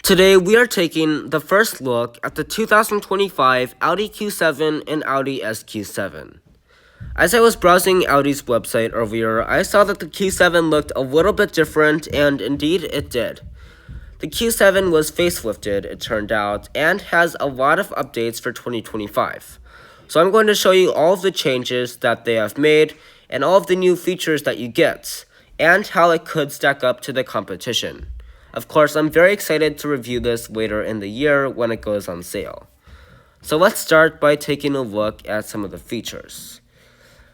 Today we are taking the first look at the 2025 Audi Q7 and Audi SQ7. As I was browsing Audi's website earlier, I saw that the Q7 looked a little bit different, and indeed it did. The Q7 was facelifted, it turned out, and has a lot of updates for 2025. So I'm going to show you all of the changes that they have made and all of the new features that you get, and how it could stack up to the competition. Of course, I'm very excited to review this later in the year when it goes on sale. So let's start by taking a look at some of the features.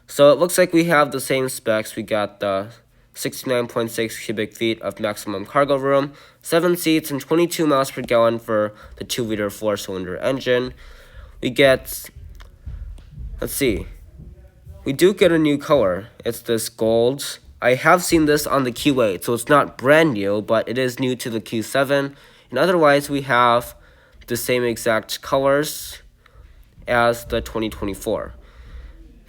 So it looks like we have the same specs. We got the 69.6 cubic feet of maximum cargo room, 7 seats, and 22 miles per gallon for the 2-liter 4-cylinder engine. We get, we do get a new color. It's this gold. I have seen this on the Q8, so it's not brand new, but it is new to the Q7. And otherwise, we have the same exact colors as the 2024.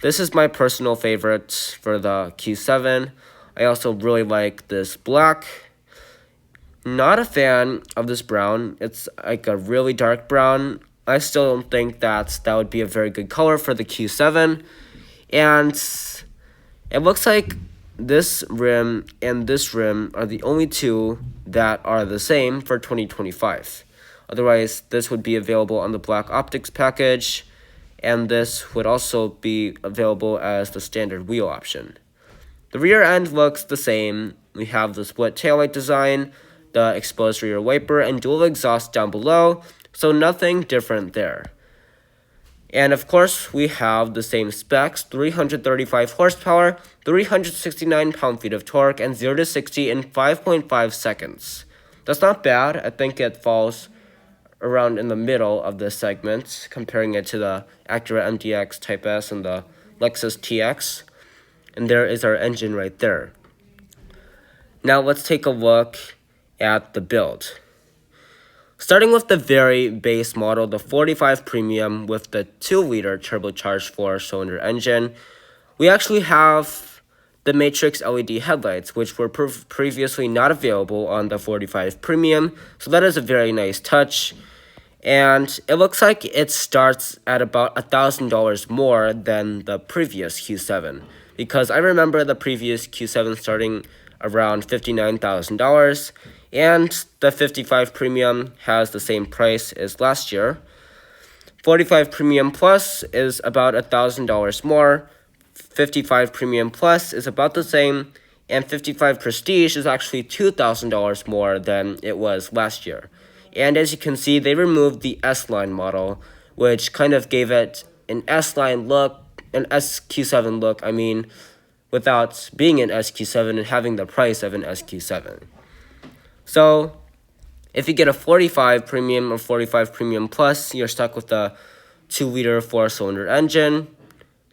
This is my personal favorite for the Q7. I also really like this black. Not a fan of this brown. It's like a really dark brown. I still don't think that would be a very good color for the Q7. And it looks like this rim and this rim are the only two that are the same for 2025. Otherwise, this would be available on the black optics package, and this would also be available as the standard wheel option. The rear end looks the same. We have the split taillight design, the exposed rear wiper, and dual exhaust down below, so nothing different there. And of course, we have the same specs, 335 horsepower, 369 pound-feet of torque, and 0 to 60 in 5.5 seconds. That's not bad. I think it falls around in the middle of this segment, comparing it to the Acura MDX Type S and the Lexus TX. And there is our engine right there. Now let's take a look at the build. Starting with the very base model, the 45 Premium with the 2-liter turbocharged 4-cylinder engine, we actually have the Matrix LED headlights, which were previously not available on the 45 Premium, so that is a very nice touch. And it looks like it starts at about $1,000 more than the previous Q7, because I remember the previous Q7 starting around $59,000, and the 55 Premium has the same price as last year. 45 Premium Plus is about $1,000 more, 55 Premium Plus is about the same, and 55 Prestige is actually $2,000 more than it was last year. And as you can see, they removed the S-Line model, which kind of gave it an S-Line look, an SQ7 look, without being an SQ7 and having the price of an SQ7. So, if you get a 45 Premium or 45 Premium Plus, you're stuck with the 2-liter 4-cylinder engine,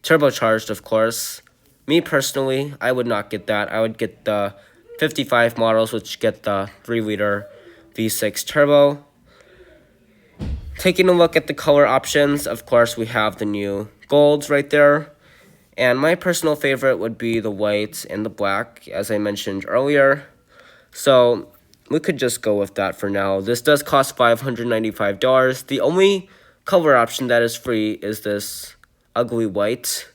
turbocharged, of course. Me personally, I would not get that. I would get the 55 models, which get the 3-liter V6 turbo. Taking a look at the color options, of course, we have the new golds right there. And my personal favorite would be the white and the black, as I mentioned earlier. So we could just go with that for now. This does cost $595. The only color option that is free is this ugly white.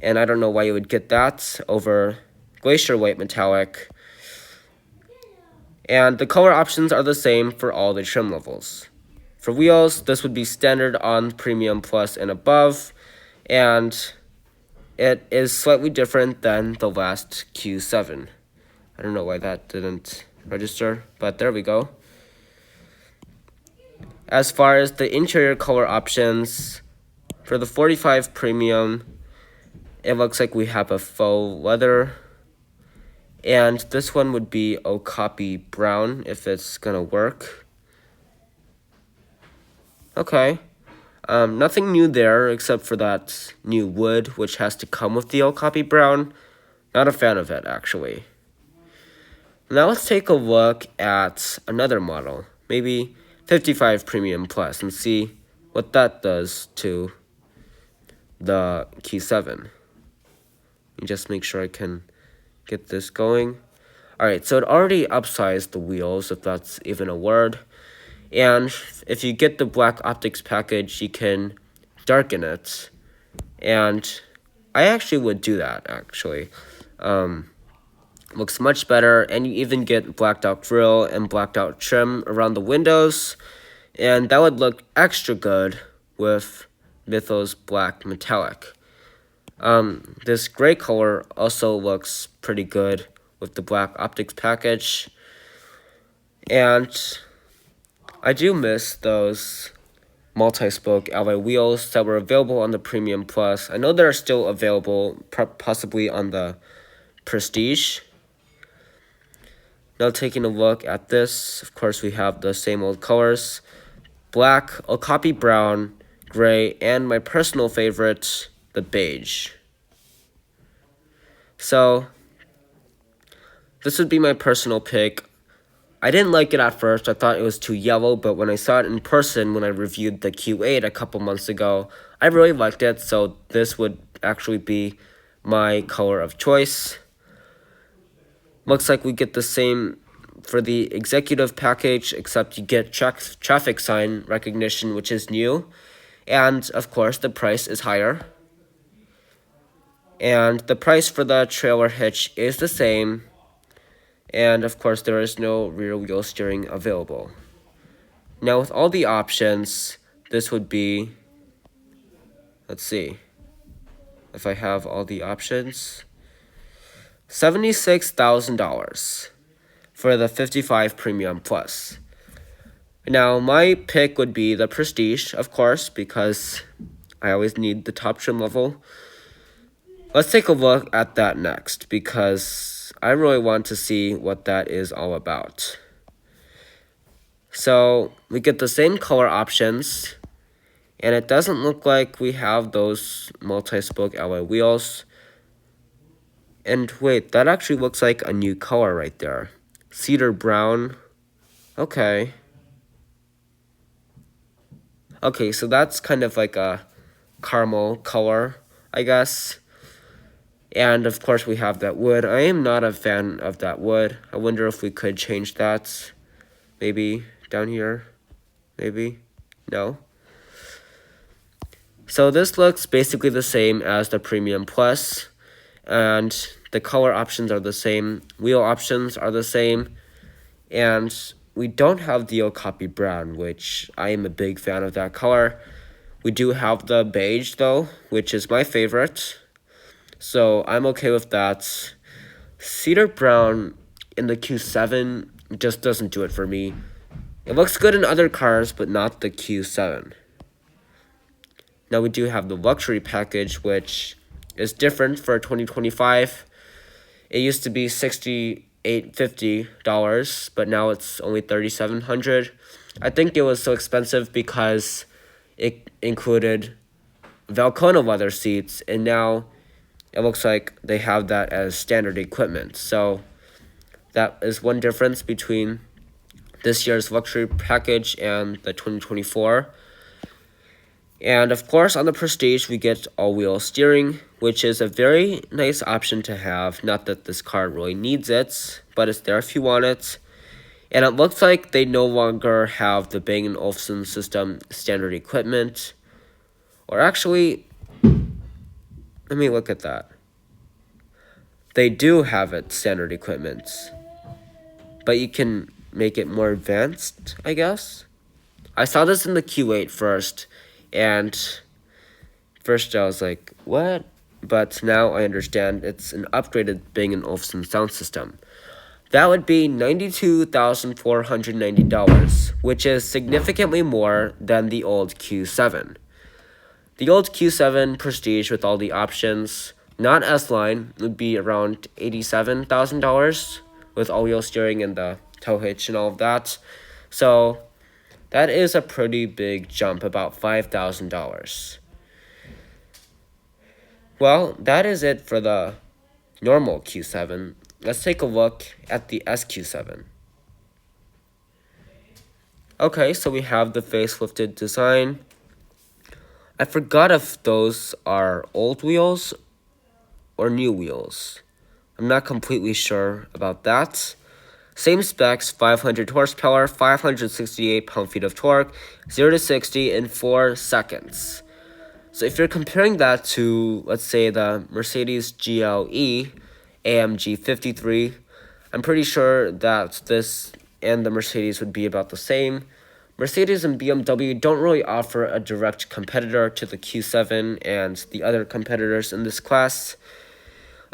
And I don't know why you would get that over Glacier White Metallic. And the color options are the same for all the trim levels. For wheels, this would be standard on Premium Plus and above. And it is slightly different than the last Q7. I don't know why that didn't register, but there we go. As far as the interior color options, for the 45 Premium, it looks like we have a faux leather. And this one would be Okapi brown, if it's gonna work. Okay. Nothing new there except for that new wood, which has to come with the Okapi brown. Not a fan of it, actually. Now let's take a look at another model, maybe 55 Premium Plus, and see what that does to the Q7. Let me just make sure I can get this going. Alright, so it already upsized the wheels, if that's even a word. And if you get the black optics package, you can darken it. And I actually would do that, actually. Looks much better, and you even get blacked out grille and blacked out trim around the windows. And that would look extra good with Mythos Black Metallic. This gray color also looks pretty good with the black optics package. And I do miss those multi-spoke alloy wheels that were available on the Premium Plus. I know they're still available, possibly on the Prestige. Now taking a look at this, of course we have the same old colors. Black, Okapi brown, gray, and my personal favorite, the beige. So, this would be my personal pick. I didn't like it at first. I thought it was too yellow, but when I saw it in person, when I reviewed the Q8 a couple months ago, I really liked it, so this would actually be my color of choice. Looks like we get the same for the executive package, except you get traffic sign recognition, which is new. And, of course, the price is higher. And the price for the trailer hitch is the same. And, of course, there is no rear wheel steering available. Now, with all the options, this would be, let's see, if I have all the options, $76,000 for the 55 Premium Plus. Now, my pick would be the Prestige, of course, because I always need the top trim level. Let's take a look at that next, because I really want to see what that is all about. So, we get the same color options, and it doesn't look like we have those multi-spoke alloy wheels. And wait, that actually looks like a new color right there. Cedar brown. Okay. Okay, so that's kind of like a caramel color, I guess. And of course we have that wood. I am not a fan of that wood. I wonder if we could change that. Maybe down here. Maybe. No. So this looks basically the same as the Premium Plus. And the color options are the same. Wheel options are the same. And we don't have the Okapi brown, which I am a big fan of that color. We do have the beige, though, which is my favorite. So I'm okay with that. Cedar brown in the Q7 just doesn't do it for me. It looks good in other cars, but not the Q7. Now we do have the luxury package, which is different for 2025. It used to be $6,850, but now it's only $3,700. I think it was so expensive because it included Velcona leather seats, and now it looks like they have that as standard equipment. So that is one difference between this year's luxury package and the 2024. And of course, on the Prestige, we get all-wheel steering, which is a very nice option to have. Not that this car really needs it, but it's there if you want it. And it looks like they no longer have the Bang & Olufsen system standard equipment. Or actually, let me look at that. They do have it standard equipment, but you can make it more advanced, I guess. I saw this in the Q8 first, and first I was like, what? But now I understand it's an upgraded Bang & Olufsen sound system. That would be $92,490, which is significantly more than the old Q7. The old Q7 Prestige with all the options, not S-Line, would be around $87,000 with all-wheel steering and the tow hitch and all of that. So that is a pretty big jump, about $5,000. Well, that is it for the normal Q7. Let's take a look at the SQ7. Okay, so we have the facelifted design. I forgot if those are old wheels or new wheels. I'm not completely sure about that. Same specs, 500 horsepower, 568 pound-feet of torque, 0 to 60 in 4 seconds. So if you're comparing that to, let's say, the Mercedes GLE AMG 53, I'm pretty sure that this and the Mercedes would be about the same. Mercedes and BMW don't really offer a direct competitor to the Q7 and the other competitors in this class.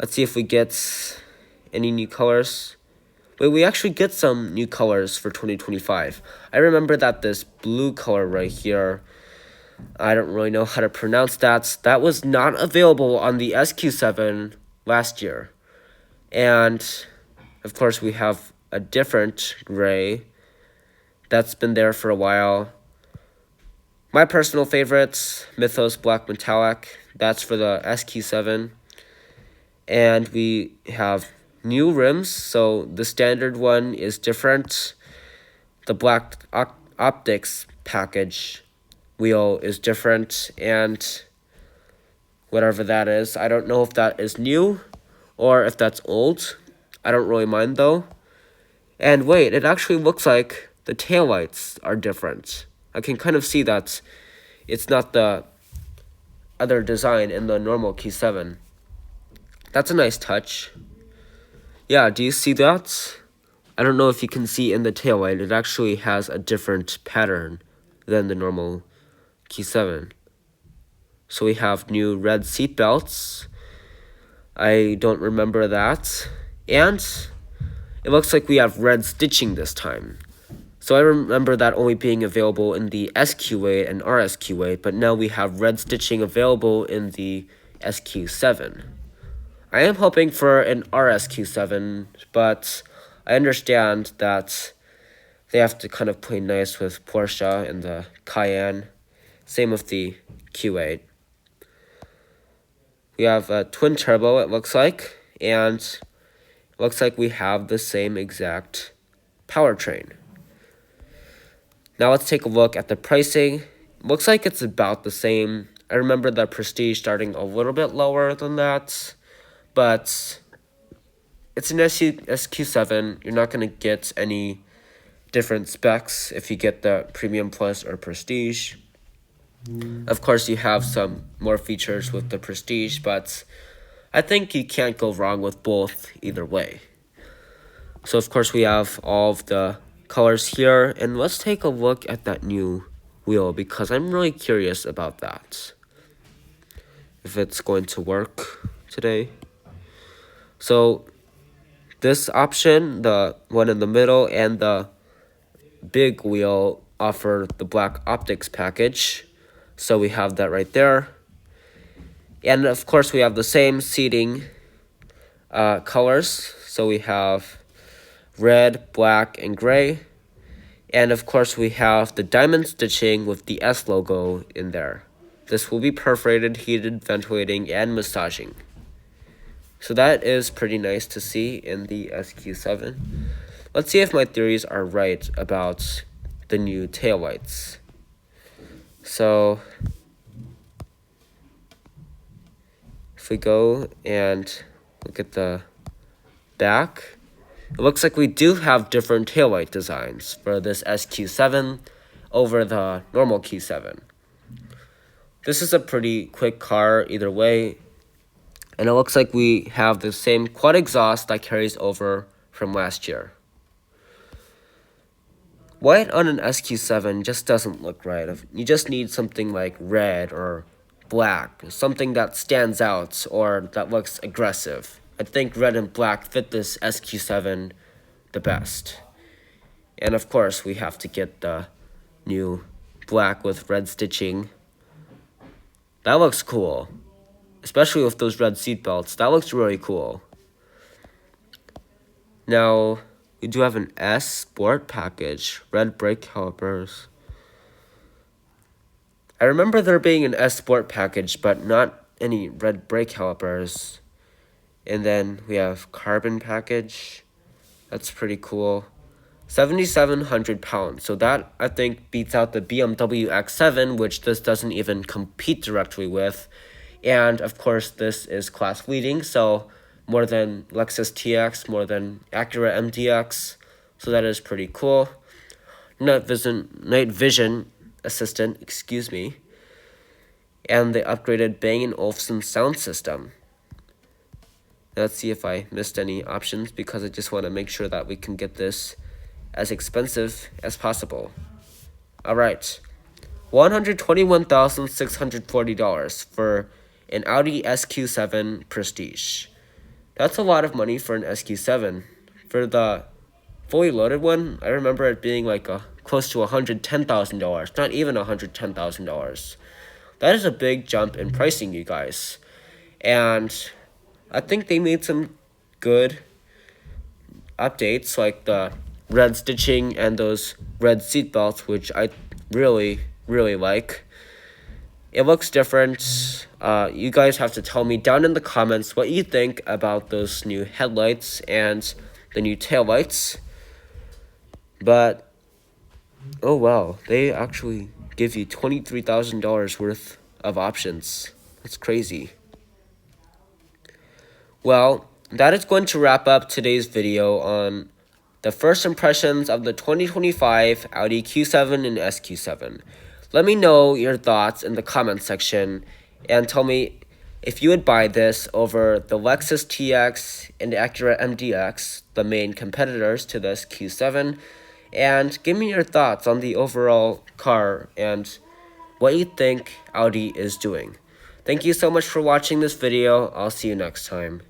Let's see if we get any new colors. Wait, we actually get some new colors for 2025. I remember that this blue color right here, I don't really know how to pronounce that. That was not available on the SQ7 last year. And, of course, we have a different gray that's been there for a while. My personal favorites, Mythos Black Metallic. That's for the SQ7. And we have new rims, so the standard one is different. The black optics package wheel is different, and whatever that is, I don't know if that is new or if that's old. I don't really mind though. And wait, it actually looks like the taillights are different. I can kind of see that it's not the other design in the normal Q7. That's a nice touch. Yeah, do you see that? I don't know if you can see in the taillight, it actually has a different pattern than the normal Q7. So we have new red seat belts. I don't remember that. And it looks like we have red stitching this time. So I remember that only being available in the SQ8 and RSQ8, but now we have red stitching available in the SQ7. I am hoping for an RSQ7, but I understand that they have to kind of play nice with Porsche and the Cayenne. Same with the Q8. We have a twin turbo, it looks like, and it looks like we have the same exact powertrain. Now let's take a look at the pricing. Looks like it's about the same. I remember the Prestige starting a little bit lower than that, but it's an SQ7. You're not going to get any different specs if you get the Premium Plus or Prestige. Of course, you have some more features with the Prestige, but I think you can't go wrong with both either way. So, of course, we have all of the colors here, and let's take a look at that new wheel because I'm really curious about that. If it's going to work today. So, this option, the one in the middle, and the big wheel offer the black optics package. So we have that right there. And of course we have the same seating colors. So we have red, black, and gray. And of course we have the diamond stitching with the S logo in there. This will be perforated, heated, ventilating, and massaging. So that is pretty nice to see in the SQ7. Let's see if my theories are right about the new taillights. So if we go and look at the back, it looks like we do have different taillight designs for this SQ7 over the normal Q7. This is a pretty quick car either way, and it looks like we have the same quad exhaust that carries over from last year. White on an SQ7 just doesn't look right. You just need something like red or black, something that stands out or that looks aggressive. I think red and black fit this SQ7 the best. And of course, we have to get the new black with red stitching. That looks cool, especially with those red seat belts. That looks really cool. Now, we do have an S Sport package, red brake calipers. I remember there being an S Sport package, but not any red brake calipers. And then we have carbon package. That's pretty cool. 7,700 pounds. So that, I think, beats out the BMW X7, which this doesn't even compete directly with. And, of course, this is class leading, so more than Lexus TX, more than Acura MDX, so that is pretty cool. Night vision assistant, excuse me, and the upgraded Bang & Olufsen sound system. Let's see if I missed any options, because I just want to make sure that we can get this as expensive as possible. Alright, $121,640 for an Audi SQ7 Prestige. That's a lot of money for an SQ7. For the fully loaded one, I remember it being like close to $110,000, not even $110,000. That is a big jump in pricing, you guys. And I think they made some good updates, like the red stitching and those red seat belts, which I really like. It looks different. You guys have to tell me down in the comments what you think about those new headlights and the new taillights. But oh wow, they actually give you $23,000 worth of options. That's crazy. Well, that is going to wrap up today's video on the first impressions of the 2025 Audi Q7 and SQ7. Let me know your thoughts in the comment section and tell me if you would buy this over the Lexus TX and Acura MDX, the main competitors to this Q7, and give me your thoughts on the overall car and what you think Audi is doing. Thank you so much for watching this video. I'll see you next time.